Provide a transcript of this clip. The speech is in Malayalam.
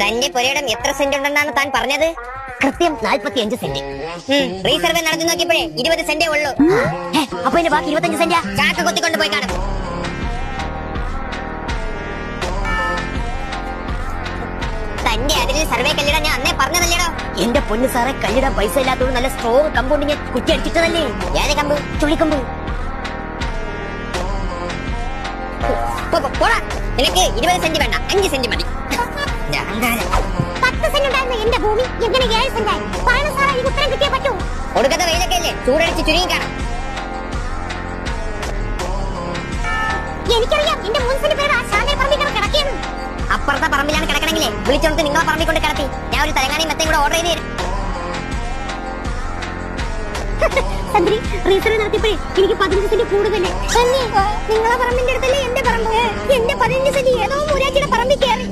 തന്റെ പുരയിടം എത്ര സെന്റ് ഉണ്ടെന്നാണ് താൻ പറഞ്ഞത്? കൃത്യം 45 സെന്റ്. റീസർവേ നടന്നു നോക്കിയപ്പോഴേ 20 സെന്റേ ഉള്ളൂ. അപ്പൊ എന്റെ ബാക്കി 25 സെന്റാ? ചാക്ക് കൊത്തിക്കൊണ്ട് പോയി കാണും. തന്റെ അതിൽ സർവേ കല്ലിടാൻ ഞാൻ അന്നേ പറഞ്ഞതല്ലേടോ. എന്റെ പൊന്ന് സാറെ, കല്ലിടാൻ പൈസ ഇല്ലാത്തത് നല്ല സ്ട്രോങ് കമ്പൗണ്ട് ഞാൻ കുറ്റി അടിച്ചിട്ടതല്ലേ. ഏത് കമ്പ്? ചുള്ളിക്കമ്പ്. പോടാ, നിനക്ക് 20 സെന്റ് വേണ്ട, 5 സെന്റ് മതി. 10 സെന്റ് ഉണ്ടായിരുന്ന എന്റെ ഭൂമി എങ്ങനെ 7 സെന്റായി? പറയണ സാറേ, ഈ ഉത്തരം കിട്ടിയേ പറ്റൂ. ഒടുക്കത്തെ വെയിലൊക്കെ അല്ലേ, ചൂടടിച്ച് ചുരുങ്ങി കാണാം. എനിക്കറിയാം, എന്റെ 3 സെന്റ് പേര് ആ ശാന്തയിൽ പറമ്പിൽ കിടക്കിയെന്ന്. അപ്പുറത്തെ പറമ്പിലാണ് കിടക്കണമെങ്കിലേ വിളിച്ചോണ്ട് നിങ്ങളെ പറമ്പിൽ കൊണ്ട് കിടത്തി ഞാൻ ഒരു തലങ്ങാണിയും മെത്തയും കൂടെ ഓർഡർ ചെയ്ത് തരും. സന്ദ്രി, റീസർവേ നടത്തിയപ്പോഴേ എനിക്ക് 15 സെന്റ് കൂടുതലേ. നിങ്ങളെ പറമ്പിന്റെ അടുത്തല്ലേ എന്റെ പറമ്പ്. എന്റെ 15 സെന്റ് ഏതോ മൂരാച്ചിയുടെ പറമ്പിൽ കയറി.